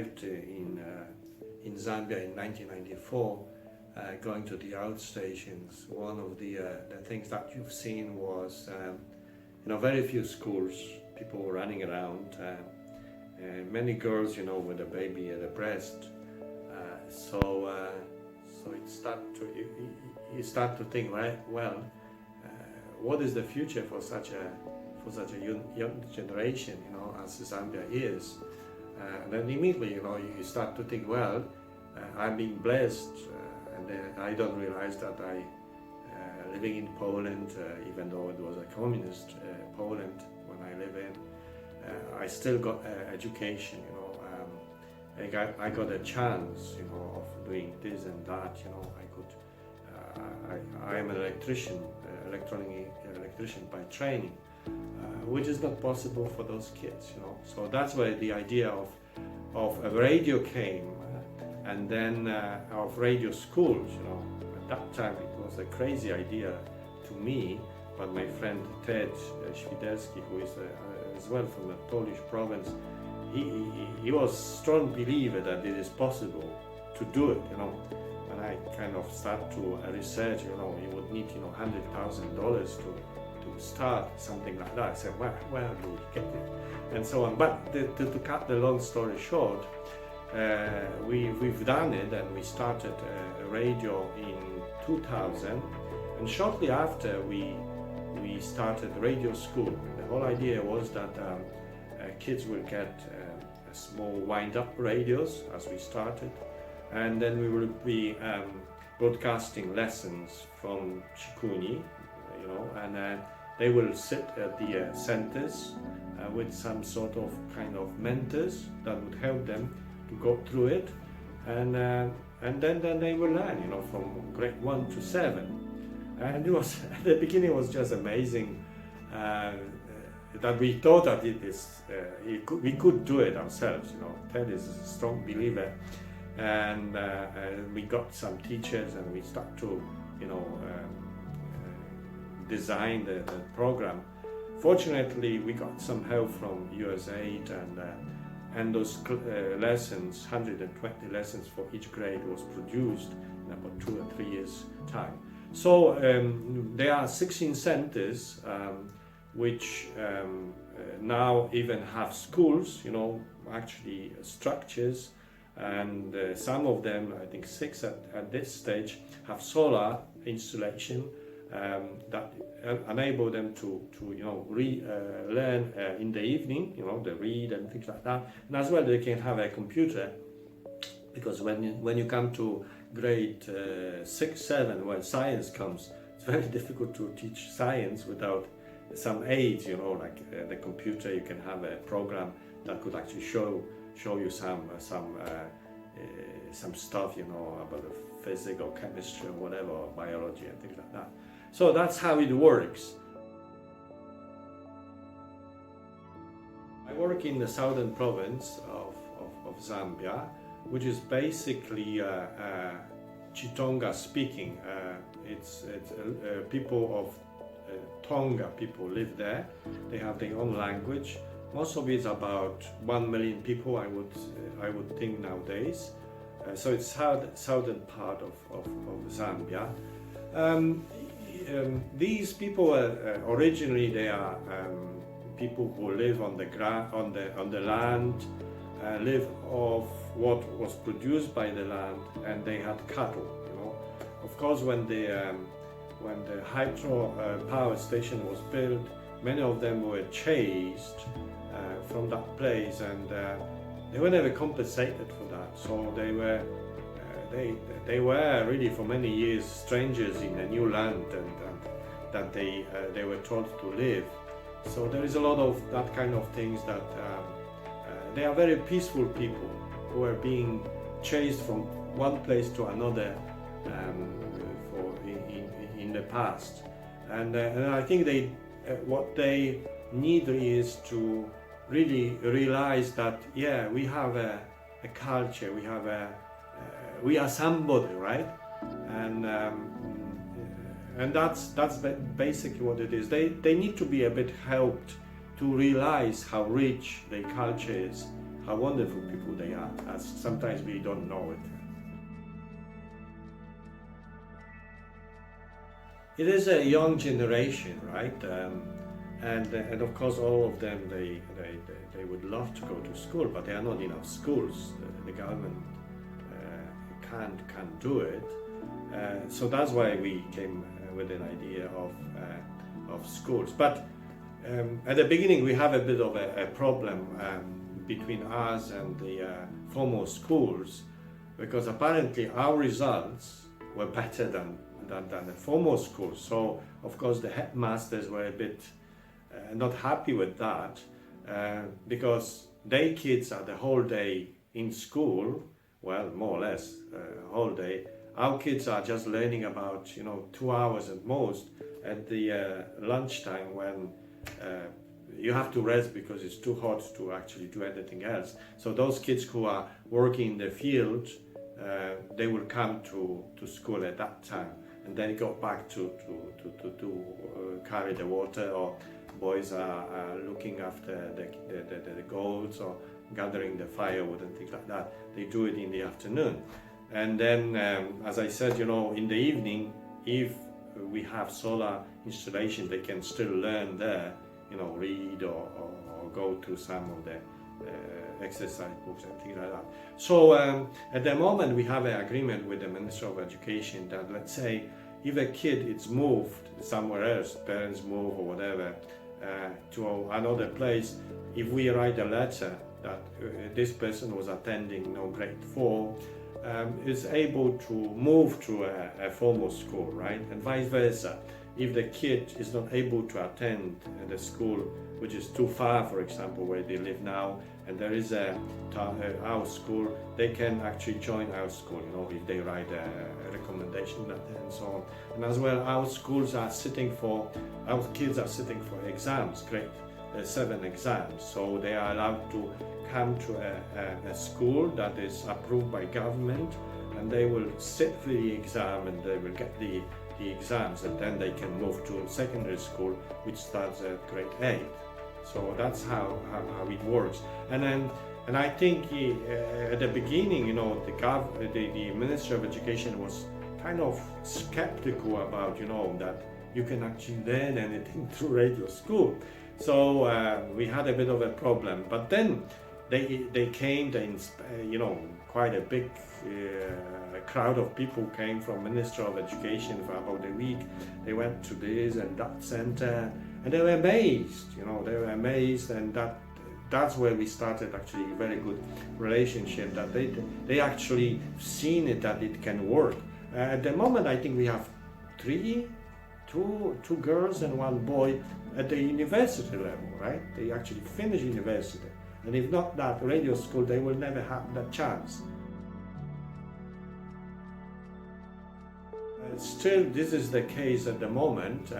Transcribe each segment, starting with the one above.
arrived in Zambia in 1994, going to the outstations, one of the things that you've seen was very few schools, people were running around, many girls, with a baby at the breast. So you start to think, right? Well, what is the future for such a young generation, as Zambia is? And then immediately, you start to think, well, I'm being blessed, and I don't realize that I, living in Poland, even though it was a communist Poland when I live in, I still got education, I got a chance, of doing this and that, I am an electrician, electrician by training, which is not possible for those kids, So that's where the idea of a radio came, and then of radio schools, At that time it was a crazy idea to me, but my friend Ted Świderski, who is as well from the Polish province, he was a strong believer that it is possible to do it, When I kind of start to research, you would need, $100,000 to start something like that. I said, where do we get it? And so on. But to cut the long story short, we've done it, and we started a radio in 2000, and shortly after we started radio school. The whole idea was that kids will get small wind-up radios as we started, and then we will be broadcasting lessons from Chikuni, and they will sit at the centers with some sort of kind of mentors that would help them to go through it, and then they will learn, from grade 1 to 7. And it was at the beginning, it was just amazing that we thought that we could do it ourselves. Ted is a strong believer, and we got some teachers, and we start to design the program. Fortunately, we got some help from USAID, and those lessons, 120 lessons for each grade, was produced in about 2 or 3 years' time. So there are 16 centers which now even have schools, actually structures, and some of them, I think 6 at this stage, have solar installation that enable them to learn in the evening, they read and things like that, and as well they can have a computer, because when you come to grade 6, 7, when science comes, it's very difficult to teach science without some aids, like the computer. You can have a program that could actually show you some stuff, about the physics or chemistry or whatever, or biology and things like that. So that's how it works. I work in the southern province of Zambia, which is basically Tonga speaking. It's people of Tonga people live there. They have their own language. Most of it is about 1 million people, I would think nowadays. So it's southern part of Zambia. These people originally they are people who live on the ground, on the land, live off what was produced by the land, and they had cattle. Of course, when the hydro power station was built, many of them were chased from that place, and they were never compensated for that. So they were really for many years strangers in a new land, and that they were told to live. So there is a lot of that kind of things that they are very peaceful people who are being chased from one place to another in the past, and I think what they need is to really realize that we have a culture, we are somebody, right? And that's basically what it is. They need to be a bit helped to realize how rich their culture is, how wonderful people they are, as sometimes we don't know it. It is a young generation, right? And of course, all of them they would love to go to school, but there are not enough schools. The government can't do it. So that's why we came with an idea of schools. But at the beginning, we have a bit of a problem between us and the formal schools, because apparently our results were better than the formal schools. So of course the headmasters were a bit not happy with that, because their kids are the whole day in school, well, more or less whole day. Our kids are just learning about 2 hours at most at the lunchtime, when you have to rest because it's too hot to actually do anything else. So those kids who are working in the field, they will come to school at that time, and then go back to carry the water, or boys are looking after the goats or gathering the firewood and things like that. They do it in the afternoon. And then, as I said, in the evening, if we have solar installation, they can still learn there, read or go to some of the exercise books and things like that. So at the moment, we have an agreement with the Minister of Education that, let's say, if a kid is moved somewhere else, parents move or whatever, to another place, if we write a letter that this person was attending grade 4, is able to move to a formal school, right? And vice versa. If the kid is not able to attend the school which is too far, for example, where they live now, and there is our school, they can actually join our school, if they write a recommendation letter and so on. And as well, our kids are sitting for exams, grade 7 exams, so they are allowed to come to a school that is approved by government, and they will sit for the exam and they will get the exams, and then they can move to secondary school, which starts at grade 8. So that's how it works. And I think at the beginning, the Minister of Education was kind of skeptical about, that you can actually learn anything through radio school. So we had a bit of a problem. But then they came, quite a big crowd of people came from Minister of Education for about a week. They went to this and that center, and they were amazed, and that's where we started actually a very good relationship, that they actually seen it, that it can work. At the moment, I think we have two girls and one boy at the university level, right? They actually finish university. And if not that radio school, they will never have that chance. Still, this is the case at the moment.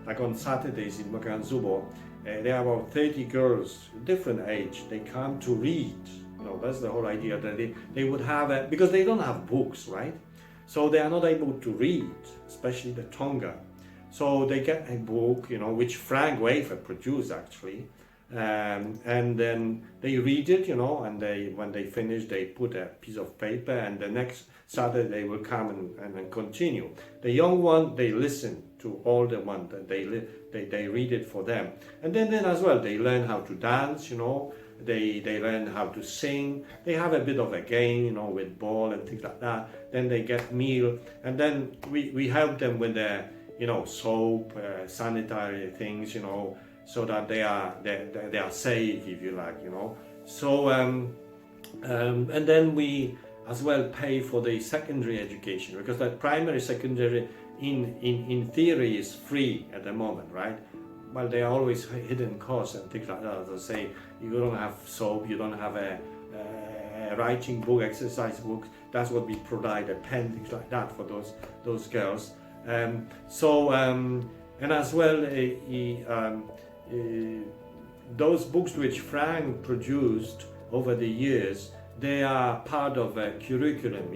Like on Saturdays in Maganzubo, there are about 30 girls, different age. They come to read. That's the whole idea, that they would have because they don't have books, right? So they are not able to read, especially the Tonga. So they get a book, which Frank Wafer produced actually. And then they read it, and when they finish, they put a piece of paper, and the next Saturday they will come and continue. The young one, they listen to all the one that they read it for them, and then as well they learn how to dance, they learn how to sing. They have a bit of a game, with ball and things like that. Then they get meal, and then we help them with their soap, sanitary things, so that they are safe, if you like, So and then we as well pay for the secondary education, because that primary, secondary, in theory is free at the moment, right? Well, there are always hidden costs and things like that. As I say, you don't have soap, you don't have a writing book, exercise book. That's what we provide, a pen, things like that for those girls. And as well, those books which Frank produced over the years, they are part of a curriculum,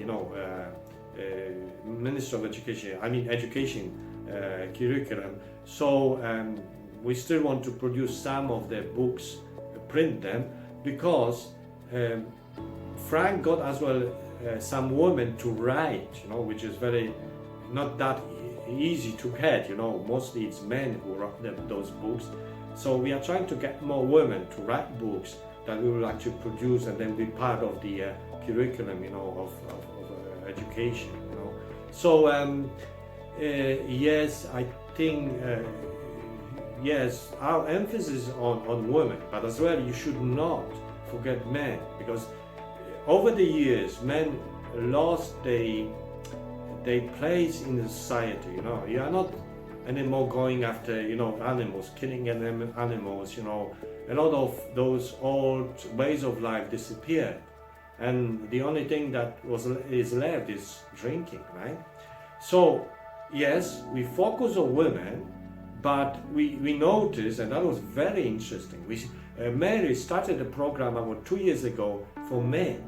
Minister of Education, education curriculum. So we still want to produce some of the books, print them, because um, Frank got as well some women to write, which is very not that easy to get. Mostly it's men who write those books. So we are trying to get more women to write books that we will actually produce and then be part of the curriculum, of education. So yes, I think yes, our emphasis on women, but as well you should not forget men, because over the years men lost their place in the society. You are not anymore going after animals, killing animals. A lot of those old ways of life disappeared, and the only thing that is left is drinking, right? So yes, we focus on women, but we noticed, and that was very interesting. Mary started a program about 2 years ago for men,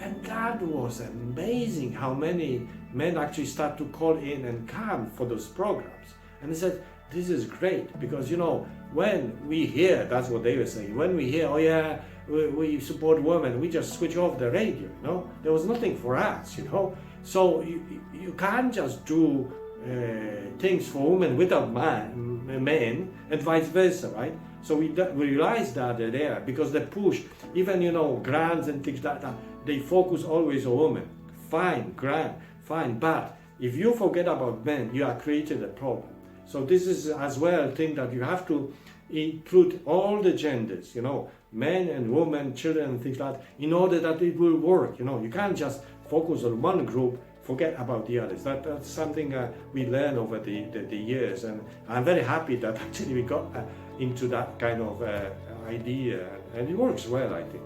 and that was amazing how many men actually start to call in and come for those programs. And they said, this is great, because when we hear, that's what they were saying, when we hear, oh yeah, we support women, we just switch off the radio. There was nothing for us. So you can't just do things for women without men, and vice versa, right? So we realized that there, because they push, even grants and things like that, they focus always on women. Fine, grant, fine, but if you forget about men, you are creating a problem. So this is as well a thing that you have to include all the genders, men and women, children and things like that, in order that it will work. You can't just focus on one group, forget about the others. That's something we learned over the years, and I'm very happy that actually we got into that kind of idea, and it works well, I think.